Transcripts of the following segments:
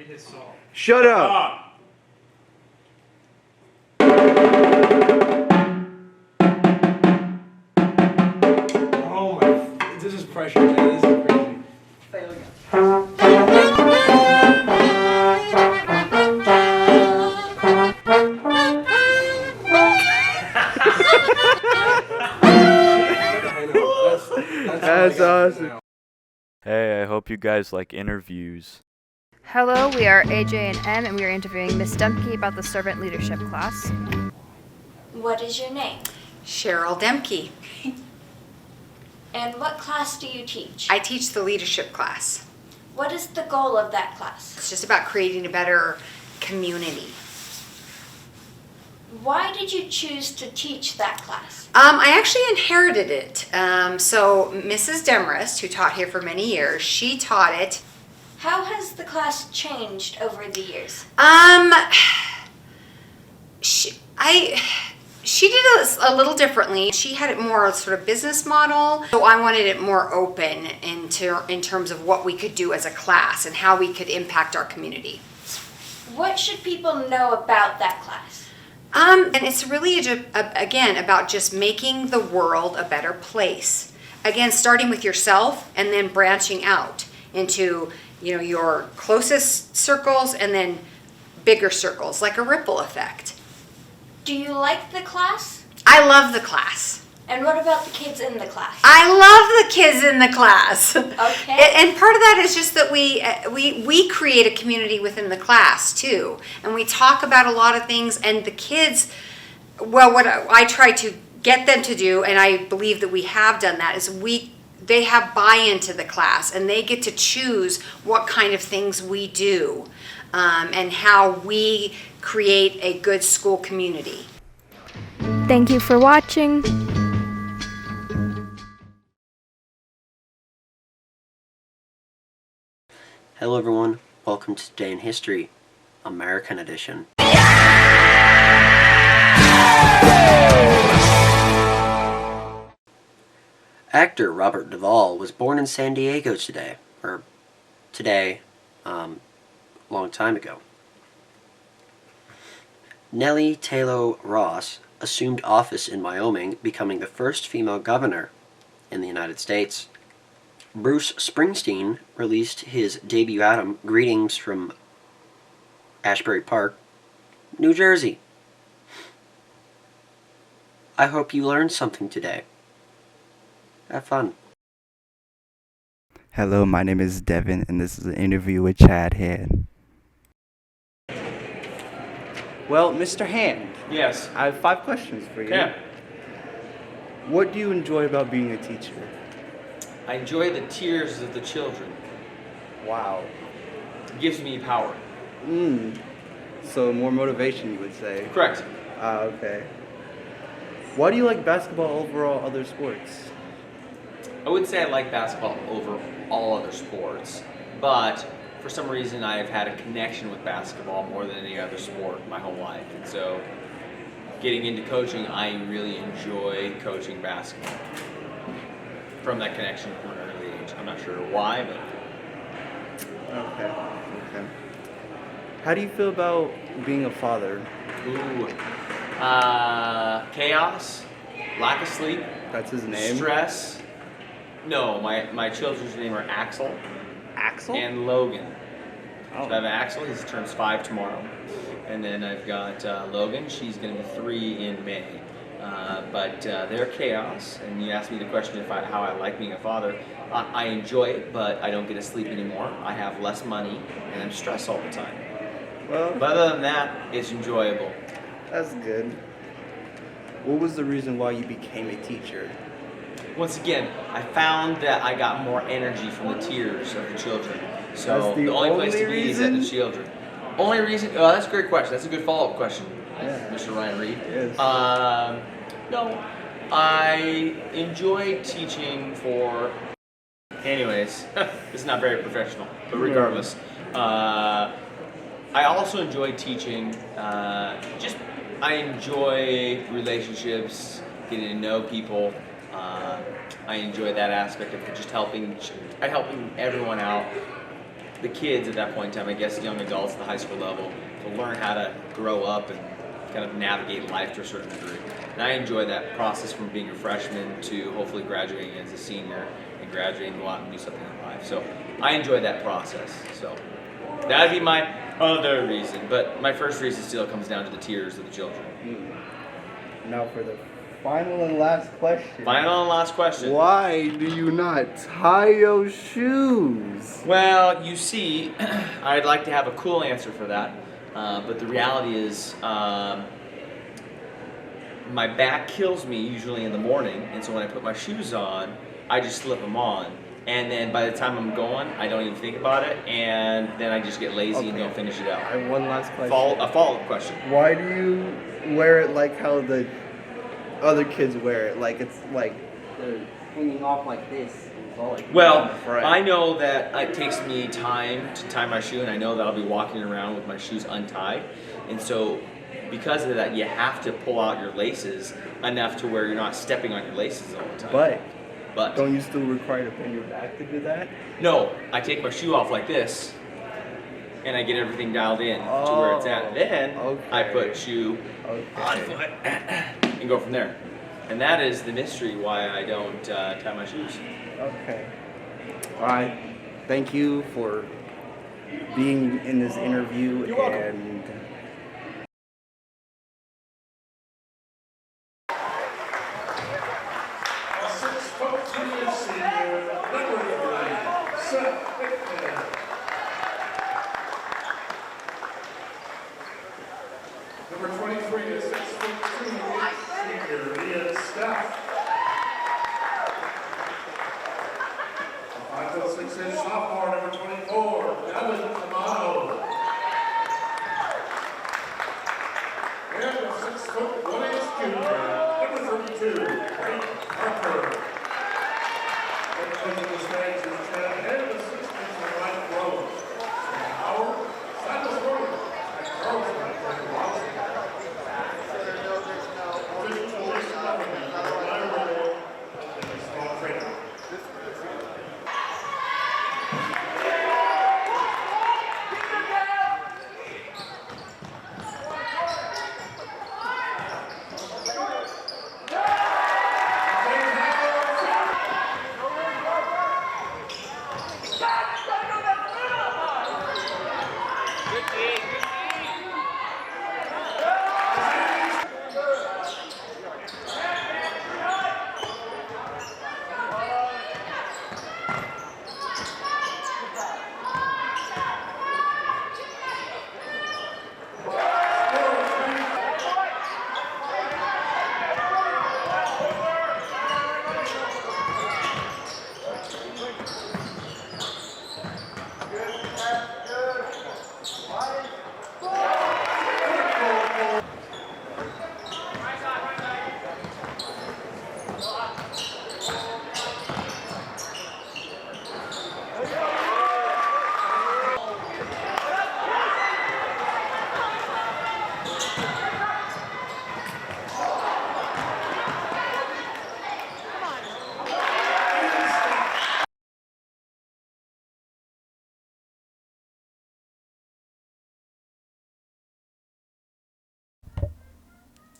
read his song. Shut up! Oh my, this is pressure, man. This is crazy. That's awesome. Hey, I hope you guys like interviews. Hello, we are AJ and M, and we are interviewing Miss Dempke about the servant leadership class. What is your name? Cheryl Demke. And what class do you teach? I teach the leadership class. What is the goal of that class? It's just about creating a better community. Why did you choose to teach that class? I actually inherited it. So Mrs. Demarest, who taught here for many years, she taught it. How has the class changed over the years? She did it a little differently. She had it more sort of business model. So I wanted it more open in terms of what we could do as a class and how we could impact our community. What should people know about that class? And it's really, again, about just making the world a better place. Again, starting with yourself and then branching out into, your closest circles and then bigger circles, like a ripple effect. Do you like the class? I love the class. And what about the kids in the class? I love the kids in the class. Okay. And part of that is just that we create a community within the class too. And we talk about a lot of things, and the kids, well, what I try to get them to do, and I believe that we have done that, is they have buy-in to the class, and they get to choose what kind of things we do, and how we create a good school community. Thank you for watching. Hello everyone, welcome to Today in History, American Edition. Actor Robert Duvall was born in San Diego today, long time ago. Nellie Taylor Ross assumed office in Wyoming, becoming the first female governor in the United States. Bruce Springsteen released his debut album, Greetings from Ashbury Park, New Jersey. I hope you learned something today. Have fun. Hello, my name is Devin, and this is an interview with Chad Hand. Well, Mr. Hand. Yes. I have 5 questions for you. Yeah. What do you enjoy about being a teacher? I enjoy the tears of the children. Wow. It gives me power. So more motivation, you would say. Correct. Okay. Why do you like basketball over all other sports? I wouldn't say I like basketball over all other sports, but for some reason I've had a connection with basketball more than any other sport my whole life. And so getting into coaching, I really enjoy coaching basketball. From that connection from an early age. I'm not sure why, but... Okay. How do you feel about being a father? Ooh. Chaos, lack of sleep. That's his name? Stress. No, my children's name are Axel. Axel? And Logan. Oh. So I have Axel, he turns 5 tomorrow. And then I've got Logan, she's going to be 3 in May. But they're chaos, and you asked me the question how I like being a father. I enjoy it, but I don't get to sleep anymore. I have less money, and I'm stressed all the time. Well, But other than that, it's enjoyable. that's good. What was the reason why you became a teacher? Once again, I found that I got more energy from the tears of the children. So That's the the only place to only be is at the reason? children. Only reason? Oh, that's a great question. That's a good follow-up question, Yeah. Mr. Ryan Reed. Yes. No, I enjoy teaching for... Anyways, this is not very professional, but regardless. I also enjoy teaching, I enjoy relationships, getting to know people. I enjoy that aspect of just helping everyone out. the kids at that point in time, I guess young adults at the high school level, to learn how to grow up and kind of navigate life to a certain degree. And I enjoy that process from being a freshman to hopefully graduating as a senior and graduating, go out and do something in life. So I enjoy that process. So that'd be my other reason. But my first reason still comes down to the tears of the children. Now for the final and last question. Final and last question. Why do you not tie your shoes? Well, you see, I'd like to have a cool answer for that. But the reality is, my back kills me usually in the morning, and so when I put my shoes on, I just slip them on. And then by the time I'm going, I don't even think about it, and then I just get lazy and don't finish it I out. have one last question. A follow-up question. Why do you wear it like how the other kids wear it? Like it's like they're hanging off like this. It's all like Well, on the front. I know that it takes me time to tie my shoe, and I know that I'll be walking around with my shoes untied. And so, because of that, you have to pull out your laces enough to where you're not stepping on your laces all the time. But don't you still require to bend your back to do that? no, I take my shoe off like this, and I get everything dialed in to where it's at. Then I put shoe on foot and go from there. And that is the mystery why I don't tie my shoes. Okay. All right. Thank you for being in this interview. You're welcome. And Number 23 is 6'2", senior Steph. 5'6" sophomore, number 24, Evan Amano. And a 6'1" junior, number 32, Frank Parker. And closing the stands is 10 and the 6 is Mike Rose. Howard, Silas Rose, and Carlson, and Watson.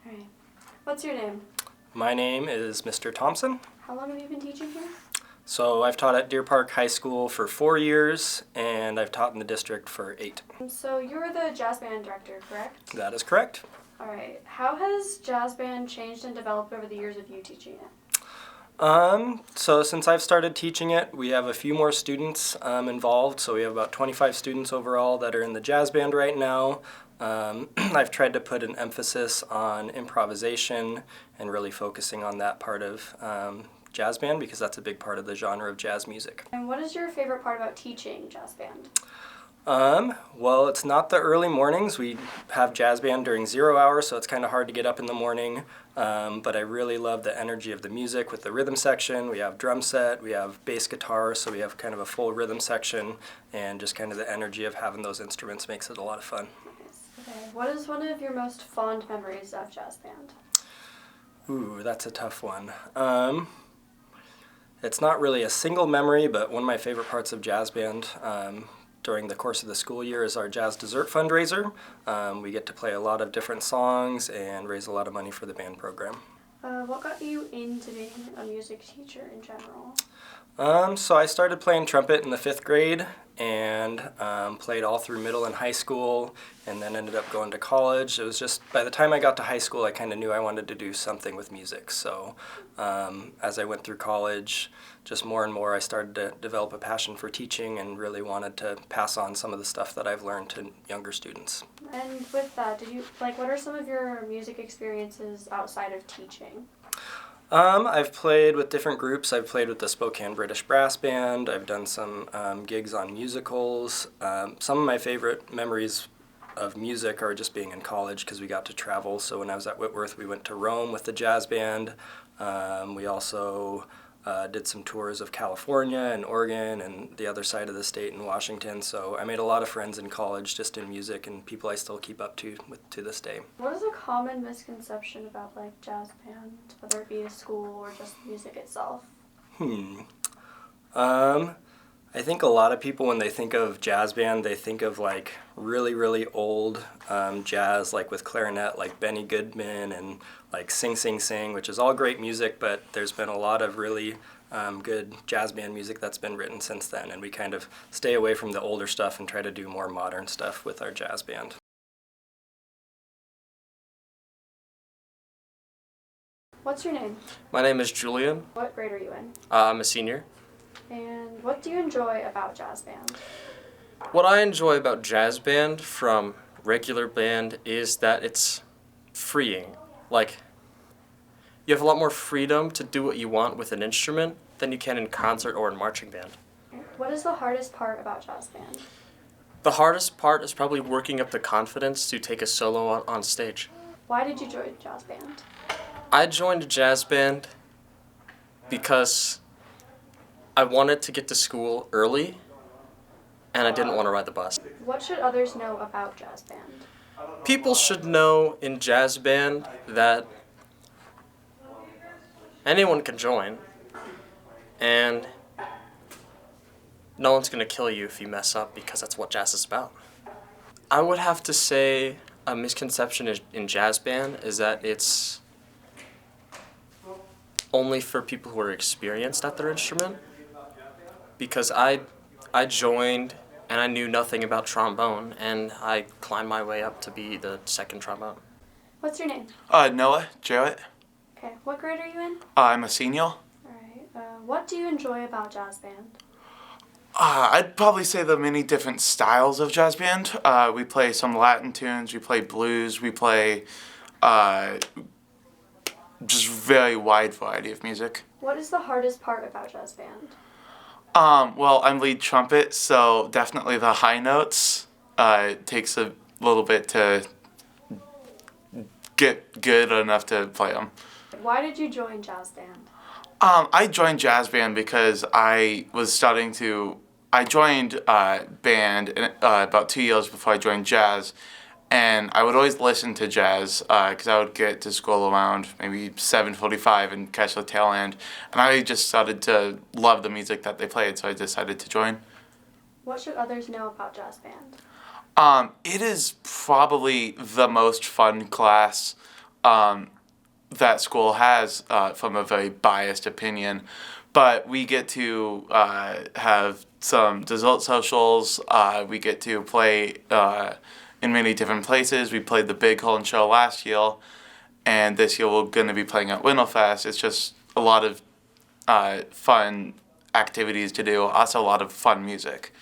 Alright. What's your name? My name is Mr. Thompson. How long have you been teaching here? So I've taught at Deer Park High School for 4 years, and I've taught in the district for 8. So you're the jazz band director, correct? That is correct. Alright. How has jazz band changed and developed over the years of you teaching it? So since I've started teaching it, we have a few more students involved. So we have about 25 students overall that are in the jazz band right now. I've tried to put an emphasis on improvisation and really focusing on that part of jazz band because that's a big part of the genre of jazz music. And what is your favorite part about teaching jazz band? Well, it's not the early mornings. We have jazz band during 0 hour, so it's kind of hard to get up in the morning. But I really love the energy of the music with the rhythm section. We have drum set, we have bass guitar, so we have kind of a full rhythm section, and just kind of the energy of having those instruments makes it a lot of fun. Okay. What is one of your most fond memories of jazz band? Ooh, that's a tough one. It's not really a single memory, but one of my favorite parts of jazz band during the course of the school year is our jazz dessert fundraiser. We get to play a lot of different songs and raise a lot of money for the band program. What got you into being a music teacher in general? So I started playing trumpet in the 5th grade and played all through middle and high school, and then ended up going to college. It was just, by the time I got to high school, I kind of knew I wanted to do something with music. So as I went through college, just more and more I started to develop a passion for teaching and really wanted to pass on some of the stuff that I've learned to younger students. And with that, what are some of your music experiences outside of teaching? I've played with different groups. I've played with the Spokane British Brass Band. I've done some gigs on musicals. Some of my favorite memories of music are just being in college because we got to travel. So when I was at Whitworth, we went to Rome with the jazz band. We also did some tours of California and Oregon and the other side of the state in Washington. So I made a lot of friends in college just in music, and people I still keep up to this day. What is a common misconception about jazz band, whether it be a school or just music itself? I think a lot of people, when they think of jazz band, they think of really, really old jazz, with clarinet, like Benny Goodman and Sing Sing Sing, which is all great music, but there's been a lot of really good jazz band music that's been written since then, and we kind of stay away from the older stuff and try to do more modern stuff with our jazz band. What's your name? My name is Julian. What grade are you in? I'm a senior. And what do you enjoy about jazz band? What I enjoy about jazz band from regular band is that it's freeing. You have a lot more freedom to do what you want with an instrument than you can in concert or in marching band. What is the hardest part about jazz band? The hardest part is probably working up the confidence to take a solo on stage. Why did you join jazz band? I joined a jazz band because I wanted to get to school early, and I didn't want to ride the bus. What should others know about jazz band? People should know in jazz band that anyone can join, and no one's going to kill you if you mess up, because that's what jazz is about. I would have to say a misconception in jazz band is that it's only for people who are experienced at their instrument. Because I joined and I knew nothing about trombone, and I climbed my way up to be the second trombone. What's your name? Noah Jarrett. Okay, what grade are you in? I'm a senior. Alright, what do you enjoy about jazz band? I'd probably say the many different styles of jazz band. We play some Latin tunes, we play blues, we play just very wide variety of music. What is the hardest part about jazz band? Well, I'm lead trumpet, so definitely the high notes. It takes a little bit to get good enough to play them. Why did you join jazz band? I joined jazz band because I joined band about 2 years before I joined jazz, and I would always listen to jazz because I would get to school around maybe 7:45 and catch the tail end, and I just started to love the music that they played, so I decided to join. What should others know about jazz band? It is probably the most fun class that school has, from a very biased opinion, but we get to have some dessert socials. We get to play in many different places. We played the Big Horn Show last year, and this year we're going to be playing at Winterfest. It's just a lot of fun activities to do, also a lot of fun music.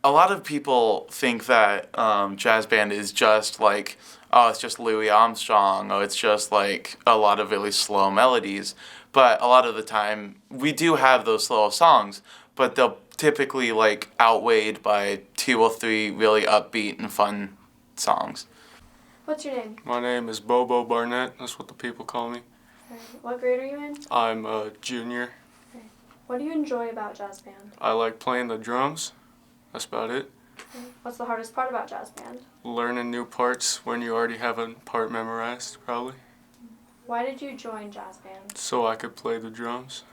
A lot of people think that jazz band is just it's just Louis Armstrong, or it's just a lot of really slow melodies. But a lot of the time, we do have those slow songs, but they're typically outweighed by 2 or 3 really upbeat and fun songs. What's your name? My name is Bobo Barnett. That's what the people call me. What grade are you in? I'm a junior. What do you enjoy about jazz band? I like playing the drums. That's about it. What's the hardest part about jazz band? Learning new parts when you already have a part memorized, probably. Why did you join jazz band? So I could play the drums.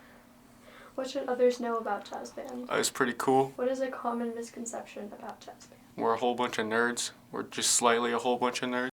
What should others know about jazz band? It's pretty cool. What is a common misconception about jazz band? We're a whole bunch of nerds. We're just slightly a whole bunch of nerds.